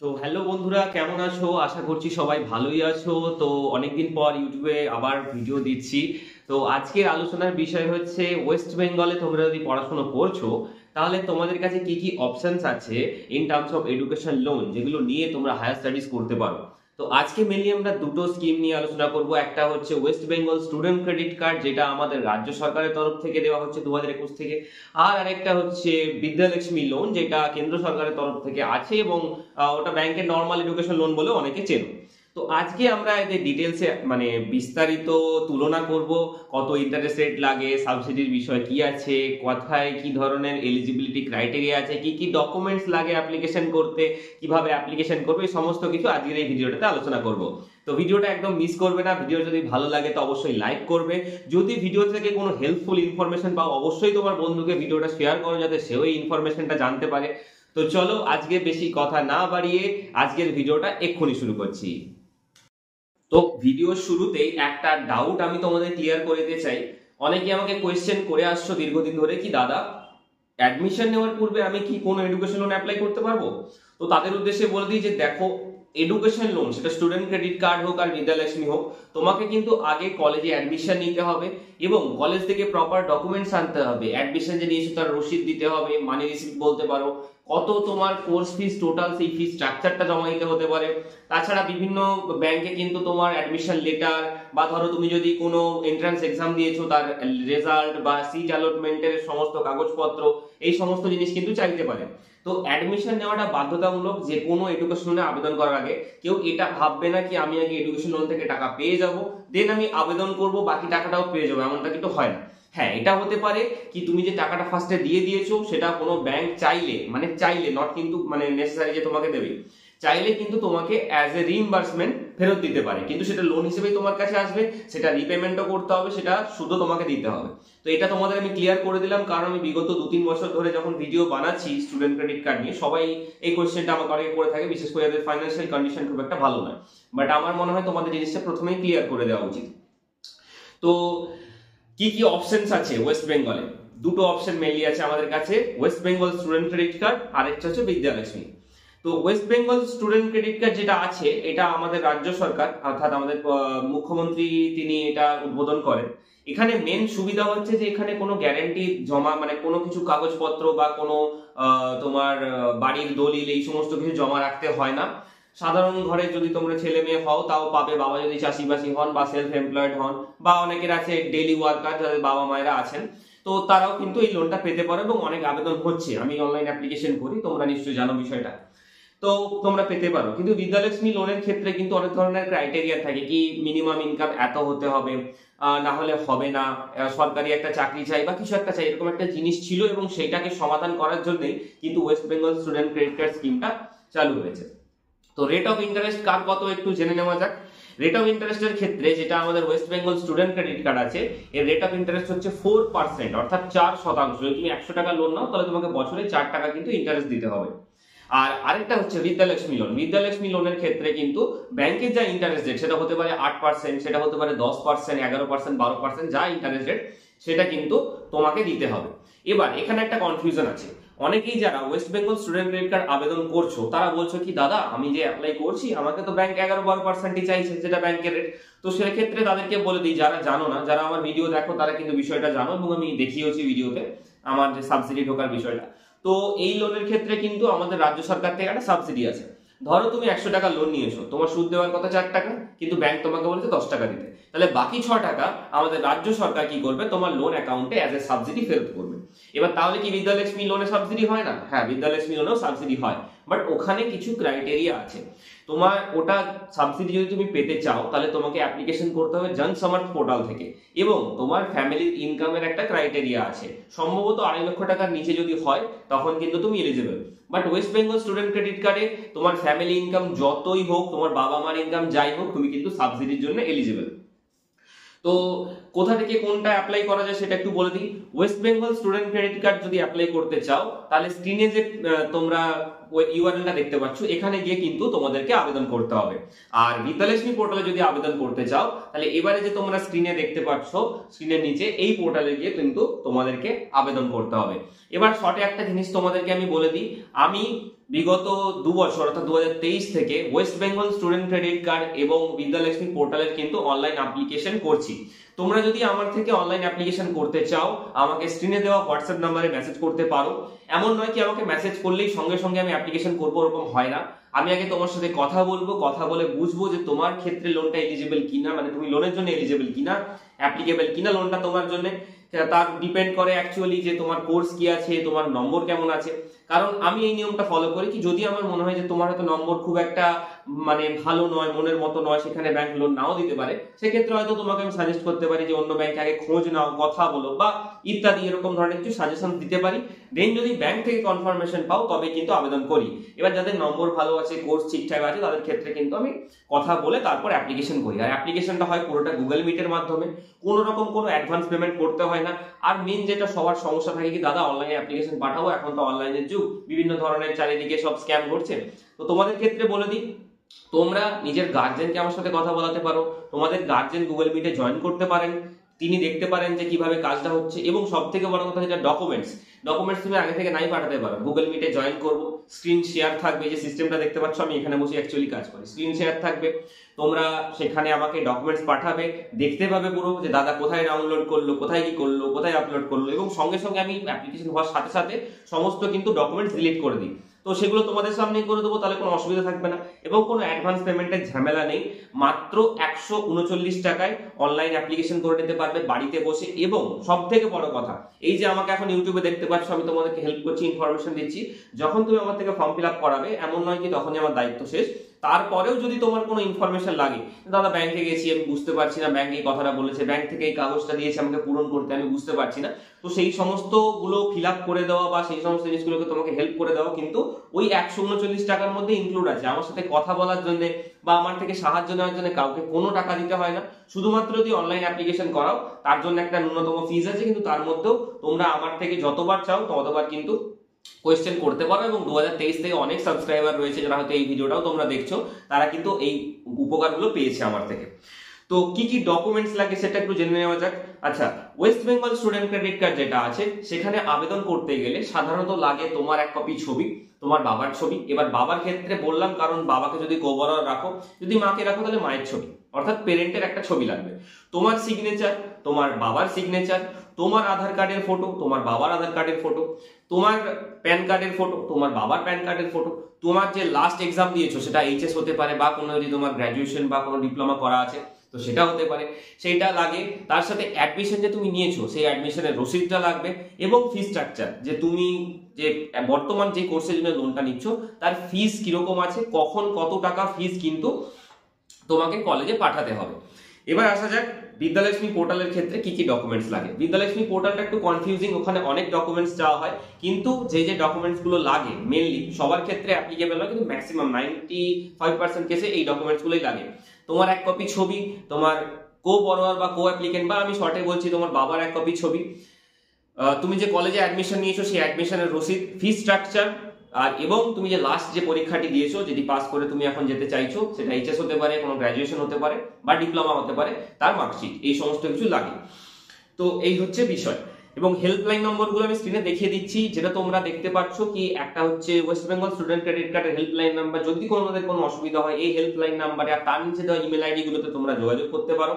তো হ্যালো বন্ধুরা, কেমন আছো? আশা করছি সবাই ভালোই আছো। তো অনেকদিন পর ইউটিউবে আবার ভিডিও দিচ্ছি। তো আজকের আলোচনার বিষয় হচ্ছে ওয়েস্ট বেঙ্গলে তোমরা যদি পড়াশোনা করছো তাহলে তোমাদের কাছে কি কি অপশনস আছে in terms of education loan, যেগুলো নিয়ে তোমরা হায়ার স্টাডিজ করতে পারো। তো আজকে মেনলি আমরা দুটো স্কিম নিয়ে আলোচনা করব। একটা হচ্ছে West Bengal student credit card, যেটা আমাদের রাজ্য সরকারের তরফ থেকে দেওয়া হচ্ছে 2021 থেকে। আর আরেকটা হচ্ছে বিদ্যালক্ষ্মী লোন, যেটা কেন্দ্র সরকারের তরফ থেকে আছে এবং ওটা ব্যাংকের নর্মাল এডুকেশন লোন বলে অনেকে চেনো। তো আজকে আমরা এদের ডিটেলসে মানে বিস্তারিত তুলনা করব, কত ইন্টারেস্ট রেট লাগে, সাবসিডির বিষয় কি আছে, কোথায় কি ধরনের এলিজিবিলিটি ক্রাইটেরিয়া আছে, কি কি ডকুমেন্টস লাগে অ্যাপ্লিকেশন করতে, কিভাবে অ্যাপ্লিকেশন করবে, এই সমস্ত কিছু আজকের এই ভিডিওটাতে আলোচনা করব। তো ভিডিওটা একদম মিস করবে না। ভিডিও যদি ভালো লাগে তো অবশ্যই লাইক করবে। যদি ভিডিও থেকে কোনো হেল্পফুল ইনফরমেশন পাও অবশ্যই তোমার বন্ধুকে ভিডিওটা শেয়ার করো, যাতে সেও এই ইনফরমেশনটা জানতে পারে। তো চলো আজকে বেশি কথা না বাড়িয়ে আজকের ভিডিওটা এক্ষুনি শুরু করছি। তো ভিডিওর শুরুতেই একটা ডাউট আমি তোমাদের ক্লিয়ার করে দিতে চাই। অনেকে আমাকে কোয়েশ্চেন করে আসছো দীর্ঘদিন ধরে, কি দাদা অ্যাডমিশন নেওয়ার পূর্বে আমি কি কোনো এডুকেশন লোন অ্যাপ্লাই করতে পারবো? তো তাদের উদ্দেশ্যে বলে দিই যে দেখো, এডুকেশন লোন সেটা স্টুডেন্ট ক্রেডিট কার্ড হোক আর বিদ্যালক্ষ্মী হোক, তোমাকে কিন্তু আগে কলেজে অ্যাডমিশন নিতে হবে এবং কলেজ থেকে প্রপার ডকুমেন্টস আনতে হবে। অ্যাডমিশন যে নিয়েছো তার রসিদ দিতে হবে, মানি রিসিপ্ট বলতে পারো, কত তোমার কোর্স ফিস টোটাল, সেই ফি স্ট্রাকচারটা জমা দিতে হতে পারে। তাছাড়া বিভিন্ন ব্যাংকে কিন্তু তোমার অ্যাডমিশন লেটার, বা ধরো তুমি যদি কোনো এন্ট্রান্স এক্সাম দিয়েছো তার রেজাল্ট বা সিট অ্যালটমেন্টের সমস্ত কাগজপত্র, এই সমস্ত জিনিস কিন্তু চাইতে পারে। তো অ্যাডমিশন নেওয়াটা বাধ্যতামূলক যে কোনো এডুকেশন লোনে আবেদন করার আগে। কেউ এটা ভাববে না কি আমি আগে এডুকেশন লোন থেকে টাকা পেয়ে যাব, দেন আমি আবেদন করব বাকি টাকাটাও পেয়ে যাবো, এমনটা কিন্তু হয় না। হ্যাঁ, এটা হতে পারে কি তুমি যে টাকাটা ফার্স্টে দিয়ে দিয়েছো সেটা কোনো ব্যাংক চাইলে, মানে চাইলে নট কিন্তু মানে নেসেসারি যে তোমাকে দেবে, চাইলে কিন্তু তোমাকে অ্যাজ এ রিইম্বার্সমেন্ট ফেরত দিতে পারে, কিন্তু সেটা লোন হিসেবেই তোমার কাছে আসবে, সেটা রিপেমেন্টও করতে হবে, সেটা শুধু তোমাকে দিতে হবে। তো এটা তোমাদের আমি ক্লিয়ার করে দিলাম, কারণ আমি বিগত 2-3 বছর ধরে যখন ভিডিও বানাচ্ছি স্টুডেন্ট ক্রেডিট কার্ড নিয়ে, সবাই এই কোয়েশ্চেনটা আমাকে অনেকে করে থাকে, বিশেষ করে যাদের ফাইন্যান্সিয়াল কন্ডিশন খুব একটা ভালো নয়। বাট আমার মনে হয় তোমাদের জিনিসটা প্রথমেই ক্লিয়ার করে দেওয়া উচিত। তো কি কি অপশনস আছে ওয়েস্ট বেঙ্গলে? দুটো অপশন মেনলি আছে আমাদের কাছে, West Bengal student credit card আর একটা হচ্ছে বিদ্যালক্ষ্মী। তো West Bengal student credit card যেটা আছে, এটা আমাদের রাজ্য সরকার অর্থাৎ আমাদের মুখ্যমন্ত্রী তিনি এটা উদ্বোধন করেন। এখানে মেন সুবিধা হচ্ছে যে এখানে কোনো গ্যারান্টি জমা, মানে কোনো কিছু কাগজপত্র বা কোনো তোমার বাড়ির দলিল এই সমস্ত কিছু জমা রাখতে হয় না। সাধারণ ঘরে যদি তোমরা ছেলে মেয়ে হও তাও পাবে, বাবা যদি চাষিবাসী হন বা সেলফ এমপ্লয়েড হন, বা অনেকের আছে ডেইলি ওয়ার্কার যাদের বাবা মায়েরা আছেন, তো তারাও কিন্তু এই লোনটা পেতে পারে এবং অনেক আবেদন হচ্ছে। আমি অনলাইন অ্যাপ্লিকেশন করি, তোমরা নিশ্চয়ই জানো বিষয়টা। তো তোমরা পেতে পারো, কিন্তু বিদ্যালক্ষ্মী লোনের ক্ষেত্রে কিন্তু অনেক ধরনের ক্রাইটেরিয়া থাকে, কি মিনিমাম ইনকাম এত হতে হবে, না হলে হবে না, সরকারি একটা চাকরি চাই বা কিছু একটা চাই, এরকম একটা জিনিস ছিল এবং সেইটাকে সমাধান করার জন্যই কিন্তু West Bengal student credit card স্কিমটা চালু হয়েছে। তো রেট অফ ইন্টারেস্ট কার কত একটু জেনে নেওয়া যাক। রেট অফ ইন্টারেস্টের ক্ষেত্রে যেটা আমাদের West Bengal student credit card আছে, এর রেট অফ ইন্টারেস্ট হচ্ছে 4%, অর্থাৎ 4%। যদি তুমি 100 টাকা লোন নাও তাহলে তোমাকে বছরে 4 টাকা কিন্তু ইন্টারেস্ট দিতে হবে। আর আরেকটা হচ্ছে বিদ্যালক্ষ্মী লোন। বিদ্যালক্ষ্মী লোনের ক্ষেত্রে কিন্তু ব্যাংকের যা ইন্টারেস্ট রেট সেটা হতে পারে 8%, সেটা হতে পারে 10%, 11%, 12%, যা ইন্টারেস্ট রেট সেটা কিন্তু তোমাকে দিতে হবে। এবার এখানে একটা কনফিউশন আছে। অনেকেই যারা West Bengal student credit card আবেদন করছো তারা বলছো কি দাদা আমি যে অ্যাপ্লাই করছি আমাকে তো ব্যাংক 11-12%ই চাইছে, যেটা ব্যাংকের রেট। তো সেক্ষেত্রে তাদেরকে বলে দিই, যারা জানো না, যারা আমার ভিডিও দেখো তারা কিন্তু বিষয়টা জানো এবং আমি দেখিয়েছি ভিডিওতে আমার যে সাবসিডি ঢোকার বিষয়টা। তো এই লোনের ক্ষেত্রে কিন্তু আমাদের রাজ্য সরকার থেকে একটা সাবসিডি আছে। ধরো তুমি 100 টাকা লোন নিয়েছো, তোমার সুদ দেওয়ার কথা 4 টাকা, কিন্তু ব্যাংক তোমাকে বলেছে 10 টাকা দিতে, তাহলে বাকি 6 টাকা আমাদের রাজ্য সরকার কি করবে, তোমার লোন অ্যাকাউন্টে অ্যাজ এ সাবসিডি ফেরত করবে। এবার তাহলে কি বিদ্যালক্ষ্মী লোনে সাবসিডি হয় না? হ্যাঁ, বিদ্যালক্ষ্মী লোনেও সাবসিডি হয়, বাট ওখানে কিছু ক্রাইটেরিয়া আছে। তোমার ওটা সাবসিডি যদি তুমি পেতে চাও তাহলে তোমাকে অ্যাপ্লিকেশন করতে হবে জন সমর্থ পোর্টাল থেকে, এবং তোমার ফ্যামিলির ইনকামের একটা ক্রাইটেরিয়া আছে, সম্ভবত 2.5 লক্ষ টাকার নিচে যদি হয় তখন কিন্তু তুমি eligible. But West Bengal student credit কার্ডে তোমার ফ্যামিলি ইনকাম যতই হোক, তোমার বাবা মার ইনকাম যাই হোক, তুমি কিন্তু সাবসিডির জন্য এলিজিবল। তো কোথা থেকে কোনটা অ্যাপ্লাই করা যায় সেটা একটু বলে দিই। West Bengal student credit card যদি অ্যাপ্লাই করতে চাও তাহলে স্ক্রিনে যে তোমরা ইউআরএলটা দেখতে পাচ্ছ এখানে গিয়ে কিন্তু তোমাদেরকে আবেদন করতে হবে। আর বিদ্যালক্ষ্মী পোর্টালে যদি আবেদন করতে চাও তাহলে এবারে যে তোমরা স্ক্রিনে দেখতে পাচ্ছ, স্ক্রিনের নিচে এই পোর্টালে গিয়ে কিন্তু তোমাদেরকে আবেদন করতে হবে। এবার শর্টে একটা জিনিস তোমাদেরকে আমি বলে দিই, আমি বিগত 2 বছর অর্থাৎ 2023 থেকে West Bengal student credit card এবং বিদ্যালক্ষ্মী পোর্টালের কিন্তু অনলাইন অ্যাপ্লিকেশন করছি। তোমরা যদি আমার থেকে অনলাইন অ্যাপ্লিকেশন করতে চাও, আমাকে স্ক্রিনে দেওয়া হোয়াটসঅ্যাপ নাম্বারে মেসেজ করতে পারো। এমন নয় কি আমাকে মেসেজ করলেই সঙ্গে সঙ্গে আমি অ্যাপ্লিকেশন করবো, ওরকম হয় না। আমি আগে তোমার সাথে কথা বলবো, কথা বলে বুঝবো যে তোমার ক্ষেত্রে লোনটা এলিজিবল কিনা, মানে তুমি লোনের জন্য এলিজিবল কিনা, অ্যাপ্লিকেবল কিনা লোনটা তোমার জন্য। তার ডিপেন্ড করে অ্যাকচুয়ালি যে তোমার কোর্স কি আছে, তোমার নম্বর কেমন আছে। কারণ আমি এই নিয়মটা ফলো করি কি, যদি আমার মনে হয় যে তোমার হয়তো নম্বর খুব একটা মানে ভালো নয়, মনের মতো নয়, সেখানে ব্যাংক লোন নাও দিতে পারে, সেক্ষেত্রে হয়তো তোমাকে আমি সাজেস্ট করতে পারি যে অন্য ব্যাংকে আগে খোঁজ নাও, কথা বলো বা ইত্যাদি এরকম ধরনের কিছু সাজেশন দিতে পারি। দেন যদি ব্যাংক থেকে কনফার্মেশন পাও তবে কিন্তু আবেদন করি। এবার যাদের নম্বর ভালো আছে, কোর্স ঠিকঠাক আছে, তাদের ক্ষেত্রে কিন্তু আমি কথা বলে তারপর অ্যাপ্লিকেশন করি। আর অ্যাপ্লিকেশনটা হয় পুরোটা গুগল মিটের মাধ্যমে, কোনো রকম কোনো অ্যাডভান্স পেমেন্ট করতে হয় না। আর মেন যেটা সবার সমস্যা থাকে কি, দাদা অনলাইনে অ্যাপ্লিকেশন পাঠাবো, এখন তো অনলাইনের যুগ, বিভিন্ন ধরনের চারিদিকে সব স্ক্যাম করছে। তো তোমাদের ক্ষেত্রে বলে দিই, তোমরা নিজের গার্জেনকে আমার সাথে কথা বলাতে পারো। তোমাদের গার্জেন গুগল মিটে জয়েন করতে পারেন, তিনি দেখতে পারেন যে কিভাবে কাজটা হচ্ছে। এবং সব থেকে বড় কথা যেটা ডকুমেন্টস তুমি আগে থেকে নাই পাঠাতে পারো, গুগল মিটে জয়েন করবো, স্ক্রিন শেয়ার থাকবে, যে সিস্টেমটা দেখতে পাচ্ছ আমি এখানে বসে অ্যাকচুয়ালি কাজ করি, স্ক্রিন শেয়ার থাকবে, তোমরা সেখানে আমাকে ডকুমেন্টস পাঠাবে, দেখতে পাবে পুরো যে দাদা কোথায় ডাউনলোড করলো, কোথায় কি করলো, কোথায় আপলোড করলো, এবং সঙ্গে সঙ্গে আমি অ্যাপ্লিকেশন হওয়ার সাথে সাথে সমস্ত কিন্তু ডকুমেন্টস ডিলিট করে দিই। তো সেগুলো তোমাদের সামনেই করে দেবো, তাহলে কোনো অসুবিধা থাকবে না। এবং কোনো অ্যাডভান্স পেমেন্টের ঝামেলা নেই, মাত্র 139 টাকায় অনলাইন অ্যাপ্লিকেশন করে নিতে পারবে বাড়িতে বসে। এবং সব থেকে বড় কথা, এই যে আমাকে এখন ইউটিউবে দেখতে পাচ্ছ, আমি তোমাদেরকে হেল্প করছি, ইনফরমেশন দিচ্ছি, যখন তুমি আমার থেকে ফর্ম ফিল আপ করাবে এমন নয় কি তখনই আমার দায়িত্ব শেষ। তারপরেও যদি তোমার কোনো ইনফরমেশন লাগে, দাদা ব্যাংকে গেছি আমি বুঝতে পারছি না, ব্যাংকে এই কথাটা বলেছে, ব্যাংক থেকে এই কাগজটা দিয়েছে আমাকে পূরণ করতে, আমি বুঝতে পারছি না, তো সেই সমস্ত গুলো ফিল আপ করে দেওয়া বা সেই সমস্ত জিনিসগুলোকে তোমাকে হেল্প করে দেওয়া কিন্তু ওই 139 টাকার মধ্যে ইনক্লুড আছে। আমার সাথে কথা বলার জন্য বা আমার থেকে সাহায্য নেওয়ার জন্য কাউকে কোনো টাকা দিতে হয় না। শুধুমাত্র যদি অনলাইন অ্যাপ্লিকেশন করাও তার জন্য একটা ন্যূনতম ফিজ আছে, কিন্তু তার মধ্যেও তোমরা আমার থেকে যতবার চাও ততবার কিন্তু কোয়েশ্চেন করতে পারো। এবং 2023 থেকে অনেক সাবস্ক্রাইবার রয়েছে যারা হয়তো এই ভিডিওটাও তোমরা দেখছো, তারা কিন্তু এই উপকারগুলো পেয়েছে আমার থেকে। তো কি কি ডকুমেন্টস লাগে সেটা একটু জেনে নেওয়া যাক। আচ্ছা, West Bengal student credit card যেটা আছে, সেখানে আবেদন করতে গেলে সাধারণত লাগে তোমার এক কপি ছবি, তোমার বাবার ছবি। এবার বাবার ক্ষেত্রে বললাম কারণ বাবাকে যদি কোবরার রাখো, যদি মাকে রাখো তাহলে মায়ের ছবি, অর্থাৎ পেরেন্টের একটা ছবি লাগবে। তোমার সিগনেচার, তোমার বাবার সিগনেচার, তোমার আধার কার্ডের ফটো, তোমার বাবার আধার কার্ডের ফটো, তোমার প্যান কার্ডের ফটো, তোমার বাবার প্যান কার্ডের ফটো, তোমার যে লাস্ট এক্সাম দিয়েছো সেটা এইচএস হতে পারে বা কোনো যদি তোমার গ্র্যাজুয়েশন বা কোনো ডিপ্লোমা করা আছে তো সেটা হতে পারে, সেইটা লাগে। তার সাথে অ্যাডমিশন যে তুমি নিয়েছো সেই অ্যাডমিশনের রসিদটা লাগবে। এবং ফি স্ট্রাকচার, যে তুমি যে বর্তমান যে কোর্সের জন্য লোনটা নিচ্ছ তার ফিস কিরকম আছে, কখন কত টাকা ফিস কিন্তু তোমাকে কলেজে পাঠাতে হবে। এবার আসা যাক বিদ্যালক্ষ্মী পোর্টালের ক্ষেত্রে কি কি ডকুমেন্টস লাগে। বিদ্যালক্ষ্মী পোর্টালটা একটু কনফিউজিং, ওখানে অনেক ডকুমেন্টস চাওয়া হয়, কিন্তু যে যে ডকুমেন্টস গুলো লাগে মেনলি সবার ক্ষেত্রে অ্যাপ্লিকেবল হয়, কিন্তু ম্যাক্সিমাম 95% কেসে এই ডকুমেন্টস গুলোই লাগে। তোমার এক কপি ছবি, তোমার কো বরোয়ার বা কো অ্যাপ্লিকেন্ট বা আমি শর্টে বলছি তোমার বাবার এক কপি ছবি, তুমি যে কলেজে অ্যাডমিশন নিয়েছো সেই অ্যাডমিশনের রসিদ, ফি স্ট্রাকচার, আর এবং তুমি যে লাস্ট যে পরীক্ষাটি দিয়েছো যদি পাস করে তুমি এখন যেতে চাইছো, সেটা এইচএস হতে পারে, কোনো গ্র্যাজুয়েশন হতে পারে বা ডিপ্লোমা হতে পারে, তার মার্কশিট, এই সমস্ত কিছু লাগে। তো এই হচ্ছে বিষয়। এবং হেল্পলাইন নম্বরগুলো আমি স্ক্রিনে দেখিয়ে দিচ্ছি, যেটা তোমরা দেখতে পাচ্ছ কি, একটা হচ্ছে ওয়েস্ট বেঙ্গল স্টুডেন্ট ক্রেডিট কার্ডের হেল্পলাইন নাম্বার, যদি তোমাদের কোনো অসুবিধা হয় এই হেল্পলাইন নাম্বারে আর তার নিচে দেওয়া ইমেল আইডি গুলোতে তোমরা যোগাযোগ করতে পারো।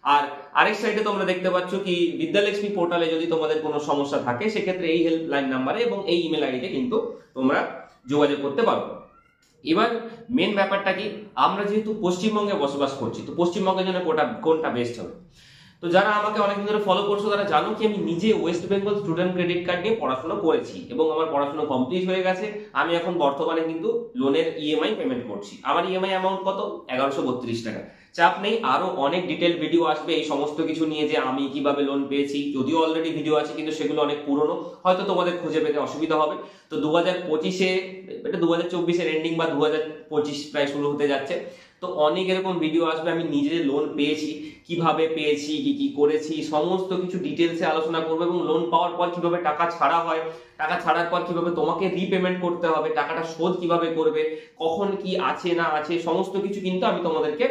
আর আরেক সাইডে তোমরা দেখতে পাচ্ছ কি, বিদ্যালক্ষ্মী পোর্টালে যদি তোমাদের কোনো সমস্যা থাকে সেক্ষেত্রে এই হেল্পলাইন নাম্বারে এবং এই ইমেল আইডিতে কিন্তু তোমরা যোগাযোগ করতে পারো। এবার মেন ব্যাপারটা কি, আমরা যেহেতু পশ্চিমবঙ্গে বসবাস করছি, তো পশ্চিমবঙ্গের জন্য কোনটা বেস্ট হবে। তো যারা আমাকে অনেকদিন ধরে ফলো করছো তারা জানো কি আমি নিজে West Bengal student credit card নিয়ে পড়াশোনা করেছি এবং আমার পড়াশোনা কমপ্লিট হয়ে গেছে। আমি এখন বর্তমানে কিন্তু লোনের ইএমআই পেমেন্ট করছি। আমার ইএমআই অ্যামাউন্ট কত, 1132 টাকা। চাপ নেই, আরো অনেক ডিটেল ভিডিও আসবে এই সমস্ত কিছু নিয়ে, যে আমি কিভাবে লোন পেয়েছি, যদিও অলরেডি ভিডিও আছে কিন্তু সেগুলো অনেক পুরনো, হয়তো তোমাদের খুঁজে পেতে অসুবিধা হবে। তো 2025-এ, এটা 2024-এর এন্ডিং বা 2025 প্রায় শুরু হতে যাচ্ছে, তো অনেক এরকম ভিডিও আসবে। আমি নিজে লোন পেয়েছি, কিভাবে পেয়েছি, কি কি করেছি, সমস্ত কিছু ডিটেলসে আলোচনা করবো। এবং লোন পাওয়ার পর কিভাবে টাকা ছাড়া হয়, টাকা ছাড়ার পর কিভাবে তোমাকে রিপেমেন্ট করতে হবে, টাকাটা শোধ কিভাবে করবে, কখন কি আছে না আছে, সমস্ত কিছু কিন্তু আমি তোমাদেরকে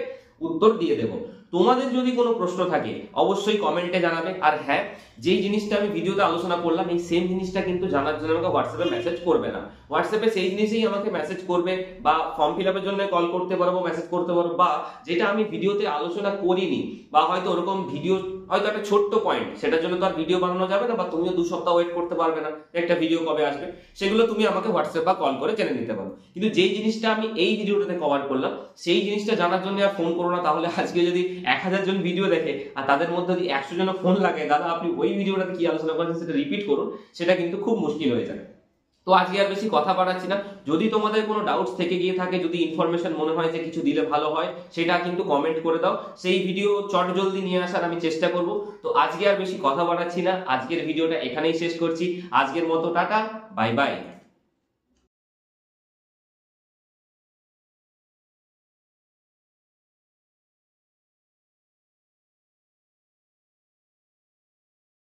উত্তর দিয়ে দেবো। তোমাদের যদি কোনো প্রশ্ন থাকে অবশ্যই কমেন্টে জানাবে। আর হ্যাঁ, যেই জিনিসটা আমি ভিডিওতে আলোচনা করলাম এই সেম জিনিসটা কিন্তু জানার জন্য আমাকে হোয়াটসঅ্যাপে মেসেজ করবে না, হোয়াটসঅ্যাপে সেই জিনিসেই আমাকে মেসেজ করবে, বা ফর্ম ফিল আপের জন্য কল করতে পারবো, মেসেজ করতে পারবো, বা যেটা আমি ভিডিওতে আলোচনা করিনি বা হয়তো ওরকম ভিডিও হয়তো একটা ছোট্ট পয়েন্ট, সেটার জন্য তো আর ভিডিও বানানো যাবে না, বা তুমিও 2 সপ্তাহ ওয়েট করতে পারবে না একটা ভিডিও কবে আসবে, সেগুলো তুমি আমাকে হোয়াটসঅ্যাপ বা কল করে জেনে নিতে পারো। কিন্তু যেই জিনিসটা আমি এই ভিডিওটাতে কভার করলাম সেই জিনিসটা জানার জন্য আর ফোন করো না। তাহলে আজকে যদি 1000 জন ভিডিও দেখে আর তাদের মধ্যে যদি 100 জন ফোন লাগে, দাদা আপনি ওই ভিডিওটাতে কি আলোচনা করেছেন সেটা রিপিট করুন, সেটা কিন্তু খুব মুশকিল হয়ে যাবে। তো আজকে আর বেশি কথা বাড়াচ্ছি না। যদি তোমাদের কোনো ডাউটস থেকে গিয়ে থাকে, যদি ইনফরমেশন মনে হয় যে কিছু দিলে ভালো হয়, সেটা কিন্তু কমেন্ট করে দাও, সেই ভিডিও চট জলদি নিয়ে আসার আমি চেষ্টা করব। তো আজকে আর বেশি কথা বাড়াচ্ছি না, আজকের ভিডিওটা এখানেই শেষ করছি। আজকের মতো টাটা, বাই বাই।